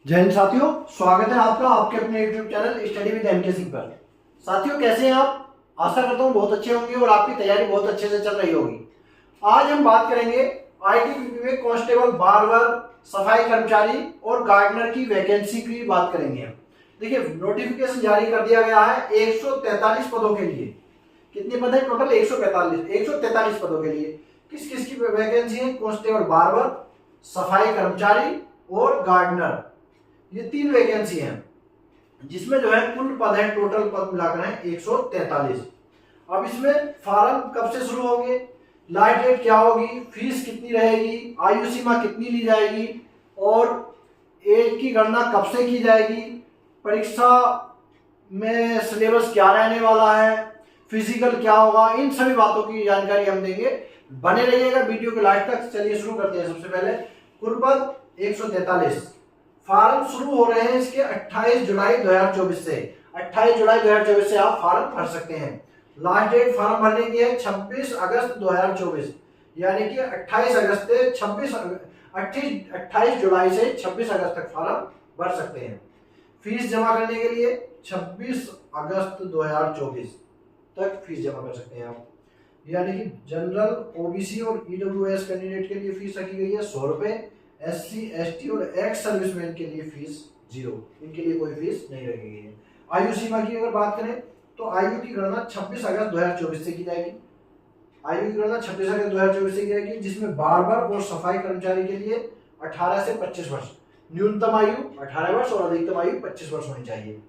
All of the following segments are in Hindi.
जय हिंद साथियों, स्वागत है आपका आपके अपने YouTube channel study with MK Singh पर। साथियों, कैसे हैं आप? आशा करता हूं बहुत अच्छे होंगे और आपकी तैयारी बहुत अच्छे से चल रही होगी। आज हम बात करेंगे आईटीबीपी में कांस्टेबल, बार्बर, सफाई कर्मचारी और गार्डनर की वैकेंसी की बात करेंगे हम। देखिए, नोटिफिकेशन जारी कर दिया गया है 143 पदों के लिए। कितने पद है टोटल? 143 पदों के लिए। किस किस की वैकेंसी है? कांस्टेबल, बार्बर, सफाई कर्मचारी और गार्डनर, ये 3 वैकेंसी हैं, जिसमें जो है कुल पद है, टोटल पद मिलाकर है 143। अब इसमें फॉर्म कब से शुरू होंगे, लास्ट डेट क्या होगी, फीस कितनी रहेगी, आयु सीमा कितनी ली जाएगी और एज की गणना कब से की जाएगी, परीक्षा में सिलेबस क्या रहने वाला है, फिजिकल क्या होगा, इन सभी बातों की जानकारी हम देंगे। बने रहिएगा वीडियो के लास्ट तक। चलिए शुरू करते हैं। सबसे पहले कुल पद 143। फॉर्म शुरू हो रहे हैं इसके 28 जुलाई 2024 से। 28 जुलाई 2024 से आप फॉर्म भर सकते हैं। लास्ट डेट फॉर्म भरने की है 26 अगस्त 2024, यानी कि 28 अगस्त से 28 जुलाई से 26 अगस्त तक फॉर्म भर सकते हैं। फीस जमा करने के लिए 26 अगस्त 2024 तक फीस जमा कर सकते हैं आप। यानी कि जनरल, ओबीसी और ईडब्ल्यूएस कैंडिडेट के लिए फीस रखी गई है 100 रुपए। एससी, एसटी और एक्स सर्विसमैन के लिए फीस 0, इनके लिए कोई फीस नहीं रखी गई है। आयु सीमा की अगर बात करें तो आयु की गणना 26 अगस्त 2024 से की जाएगी। आयु की गणना 26 अगस्त 2024 से की जाएगी, जिसमें बार्बर और सफाई कर्मचारी के लिए 18 से 25 वर्ष, न्यूनतम आयु 18 वर्ष और अधिकतम आयु 25 वर्ष होनी चाहिए।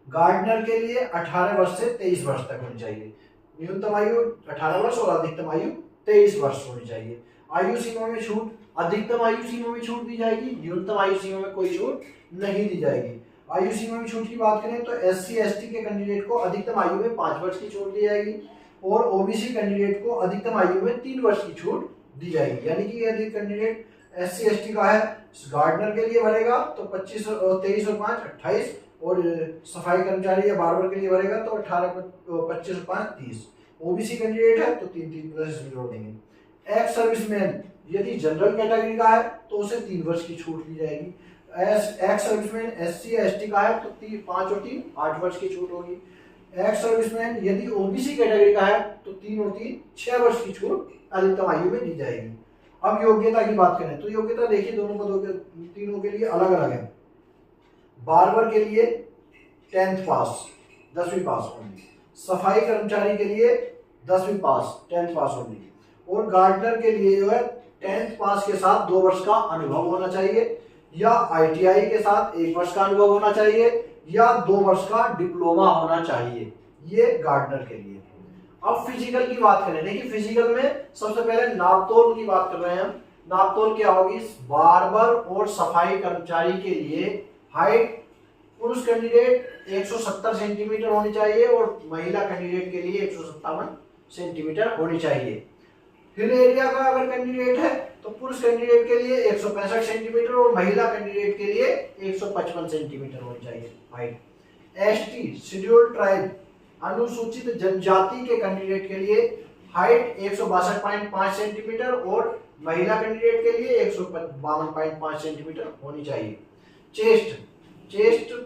गार्डनर के लिए 18 वर्ष से 23 वर्ष तक होनी चाहिए। न्यूनतम आयु 18 वर्ष और अधिकतम आयु 23 वर्ष होनी चाहिए। आयु सीमा में छूट, अधिकतम आयु सीमा में छूट दी जाएगी, न्यूनतम आयु सीमा में कोई छूट नहीं दी जाएगी। आयु सीमा में छूट की बात करें तो एससी, एसटी के कैंडिडेट को अधिकतम आयु में 5 वर्ष की छूट दी जाएगी और ओबीसी कैंडिडेट को अधिकतम आयु में 3 वर्ष की छूट दी जाएगी। यानी कि यदि कैंडिडेट एससी, एसटी का है, गार्डनर के लिए भरेगा तो 23 और 5 28, और सफाई कर्मचारी या बार्बर के लिए भरेगा तो 25 और 5 30। ओबीसी कैंडिडेट है तो 3 प्लस जोड़ देंगे। एक्स सर्विसमैन यदि जनरल कैटेगरी का है तो उसे 3 वर्ष की छूट दी जाएगी। एक्स सर्विसमैन एससी या एसटी का है तो 5 और 3 8 वर्ष की छूट होगी। एक्स सर्विसमैन यदि ओबीसी कैटेगरी का है तो 3 और 3 6 वर्ष की छूट अधिकतम आयु में दी जाएगी। अब योग्यता की बात करें तो योग्यता देखिए दोनों पदों के, तीनों के लिए अलग अलग है। बार्बर के लिए 10th पास, 10वीं पास होगी। सफाई कर्मचारी के लिए 10वीं पास, 10th पास होगी। और गार्डनर के लिए जो है 10th पास के साथ 2 वर्ष का अनुभव होना चाहिए, या आईटीआई के साथ 1 वर्ष का अनुभव होना चाहिए, या 2 वर्ष का डिप्लोमा होना चाहिए। ये गार्डनर के लिए। अब फिजिकल की बात करें। देखिए, फिजिकल में सबसे पहले नापतोल की बात कर रहे हैं हम। नापतोल क्या होगी? बार्बर और सफाई कर्मचारी के लिए हाइट पुरुष कैंडिडेट 170 सेंटीमीटर होनी चाहिए और महिला कैंडिडेट के लिए 157 सेंटीमीटर होनी चाहिए। हिल एरिया का अगर कैंडिडेट है तो पुरुष कैंडिडेट के लिए 165 सेंटीमीटर और महिला कैंडिडेट के लिए 155 सेंटीमीटर होनी चाहिए हाइट। एसटी, शेड्यूल्ड ट्राइब, अनुसूचित जनजाति के कैंडिडेट के लिए हाइट 162.5 सेंटीमीटर और महिला कैंडिडेट के लिए 152.5 सेंटीमीटर होनी चाहिए। चेस्ट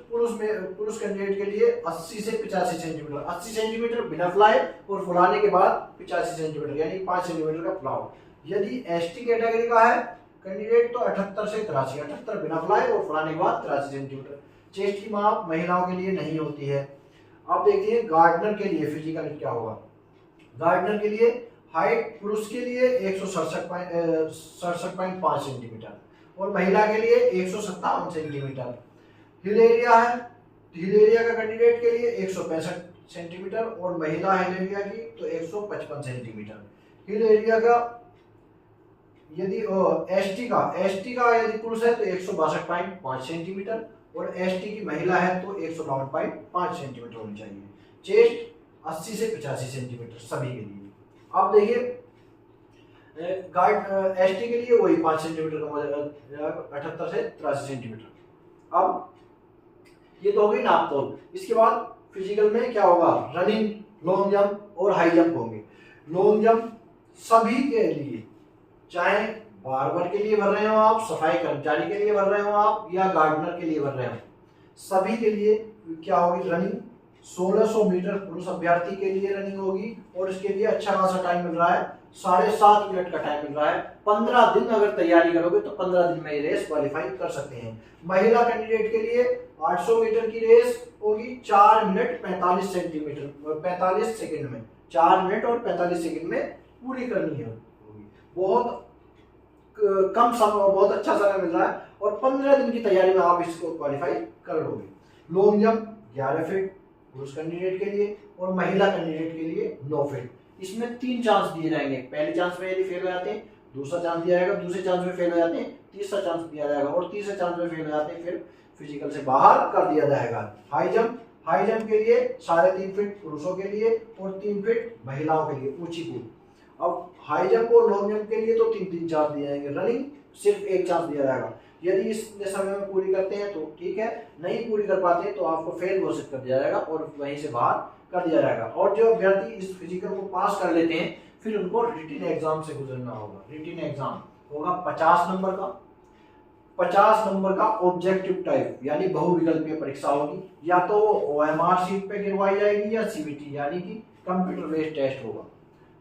पुरुष कैंडिडेट के लिए 80 से 85 सेंटीमीटर, 80 सेंटीमीटर बिना फुलाए और फुलाने के बाद 85 सेंटीमीटर, यानी 5 सेंटीमीटर का फुलाव। यदि एसटी कैटेगरी का है कैंडिडेट तो 78 से 83, 78 बिना फुलाए और फुलाने के बाद 83 सेंटीमीटर। चेस्ट की माप महिलाओं के लिए नहीं होती है। अब देखिए गार्डनर के लिए फिजिकल क्या होगा। गार्डनर के लिए हाइट पुरुष के लिए 167.5 सेंटीमीटर और महिला के लिए 157 सेंटीमीटर। हिल एरिया है, हिल एरिया का कैंडिडेट के लिए 165 सेंटीमीटर और महिला हिल एरिया की तो 155 सेंटीमीटर। हिल एरिया का यदि एसटी का यदि पुरुष है तो 162.5 सेंटीमीटर और एसटी की महिला है तो 152.5 सेंटीमीटर होनी चाहिए। चेस्ट 80 से 85 सेंटीमीटर सभी के लिए। अब देखिए एसटी के लिए वही 5 सेंटीमीटर का 78 से 83 सेंटीमीटर। अब ये तो हो गई नापतोल। इसके बाद फिजिकल में क्या होगा? रनिंग, लॉन्ग जंप और हाई जंप होंगे। लॉन्ग जंप सभी के लिए, चाहे बार्बर के लिए भर रहे हो आप, सफाई कर्मचारी के लिए भर रहे हो आप, या गार्डनर के लिए भर रहे हो, सभी के लिए क्या होगी रनिंग 1600 मीटर पुरुष अभ्यर्थी के लिए रनिंग होगी और इसके लिए अच्छा खासा टाइम मिल रहा है, 7.5 मिनट का टाइम मिल रहा है। 15 दिन अगर तैयारी करोगे तो 15 दिन में ये रेस क्वालिफाई कर सकते हैं। महिला कैंडिडेट के लिए 800 मीटर की रेस होगी 4 मिनट 45 सेंटीमीटर 45 सेकंड में, 4 मिनट और 45 सेकंड में पूरी करनी है। बहुत कम समय, बहुत अच्छा समय मिल रहा है और 15 दिन की तैयारी में आप इसको क्वालिफाई कर लोगे। लॉन्ग जंप 11 फीट पुरुष कैंडिडेट के लिए और महिला कैंडिडेट के लिए 9 फीट। इसमें 3 चांस दिए जाएंगे, पहले चांस में यदि फेल हो जाते हैं दूसरा चांस दिया जाएगा, दूसरे चांस में फेल हो जाते हैं तीसरा चांस दिया जाएगा और तीसरे चांस में फेल हो जाते हैं फिर फिजिकल से बाहर कर दिया जाएगा। हाई जंप के लिए 3.5 फीट पुरुषों के लिए और 3 फीट महिलाओं के लिए ऊंची कूद। अब हाई जंप और लॉन्ग जंप के लिए तो 3 चांस दिए जाएंगे, रनिंग सिर्फ 1 चांस दिया जाएगा। यदि इस समय में पूरी करते हैं तो ठीक है, नहीं पूरी कर पाते हैं तो आपको फेल घोषित कर दिया जाएगा और वहीं से बाहर कर दिया जाएगा। और जो अभ्यर्थी इस फिजिकल को पास कर लेते हैं फिर उनको रिटिन एग्जाम से गुजरना होगा। रिटिन एग्जाम होगा 50 नंबर का ऑब्जेक्टिव टाइप यानी बहुविकल्पीय परीक्षा होगी, या तो OMR शीट पे गिरवाई जाएगी या CBT यानी कि कंप्यूटर बेस्ड टेस्ट होगा,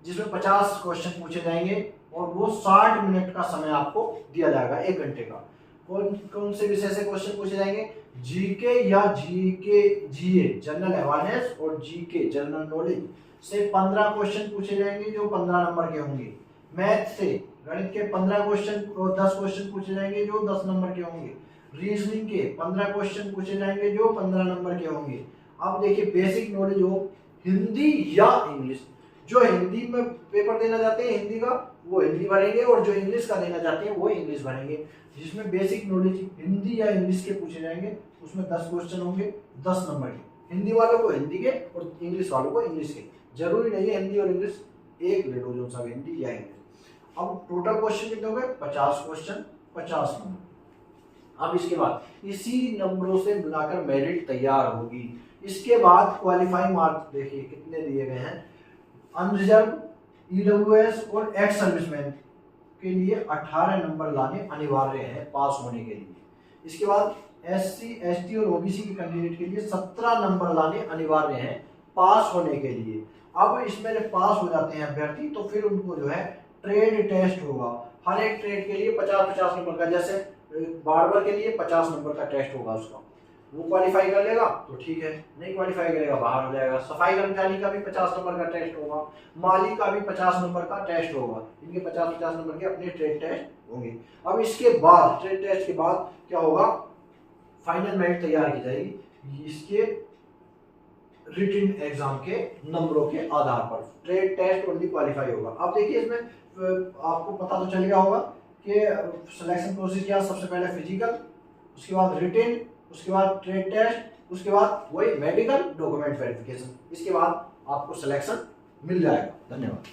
जिसमें 50 क्वेश्चन पूछे जाएंगे और वो 60 मिनट का समय आपको दिया जाएगा, 1 घंटे का। कौन से विषय से क्वेश्चन पूछे जाएंगे? जीके या जीए जनरल अवेयरनेस और जीके जनरल नॉलेज से 15 क्वेश्चन पूछे जाएंगे जो 15 नंबर के होंगे। मैथ से गणित के 15 क्वेश्चन और 10 क्वेश्चन पूछे जाएंगे जो 10 नंबर के होंगे। रीजनिंग के 15 क्वेश्चन पूछे जाएंगे जो 15 नंबर के होंगे। अब देखिए बेसिक नॉलेज हो हिंदी या इंग्लिश, जो हिंदी में पेपर देना चाहते हैं हिंदी का वो हिंदी भरेंगे और जो इंग्लिश का देना चाहते हैं वो इंग्लिश भरेंगे। जिसमें बेसिक नॉलेज हिंदी या इंग्लिश के पूछे जाएंगे उसमें 10 क्वेश्चन होंगे 10 नंबर के, हिंदी वालों को हिंदी के और इंग्लिश वालों को इंग्लिश के। जरूरी नहीं है हिंदी और इंग्लिश एक ले लो, जो सा हिंदी या इंग्लिश। अब टोटल क्वेश्चन कितने हो गए? 50 क्वेश्चन 50 नंबर। अब इसके बाद इसी नंबरों से मिलाकर मेरिट तैयार होगी। इसके बाद क्वालिफाइंग मार्क्स देखिए कितने दिए गए हैं। अनरिजर्व, EWS और एक्स सर्विसमैन के लिए 18 नंबर लाने अनिवार्य है पास होने के लिए। इसके बाद SC, ST और OBC के कैंडिडेट के लिए 17 नंबर लाने अनिवार्य हैं पास होने के लिए। अब इसमें जब पास हो जाते हैं अभ्यर्थी तो फिर उनको जो है ट्रेड टेस्ट होगा। हर एक ट्रेड के लिए 50-50 नंबर का, जैसे बार्बर के लिए 50 नंबर का टेस्ट होगा उसका, वो क्वालिफाई कर लेगा तो ठीक है, नहीं क्वालिफाई करेगा बाहर हो जाएगा। सफाई कर्मचारी का भी 50 नंबर का टेस्ट होगा, माली का भी 50 नंबर का टेस्ट होगा। इनके 50-50 नंबर के अपने ट्रेड टेस्ट होंगे। अब इसके बाद ट्रेड टेस्ट के बाद क्या होगा? फाइनल मेरिट तैयार की जाएगी इसके रिटिन एग्जाम के नंबरों के आधार पर। ट्रेड टेस्ट ओनली क्वालिफाई होगा। अब देखिए इसमें आपको पता तो चल गया होगा कि सिलेक्शन प्रोसेस क्या, सबसे पहले फिजिकल, उसके बाद रिटिन, उसके बाद ट्रेड टेस्ट, उसके बाद वही मेडिकल डॉक्यूमेंट वेरिफिकेशन। इसके बाद आपको सिलेक्शन मिल जाएगा। धन्यवाद।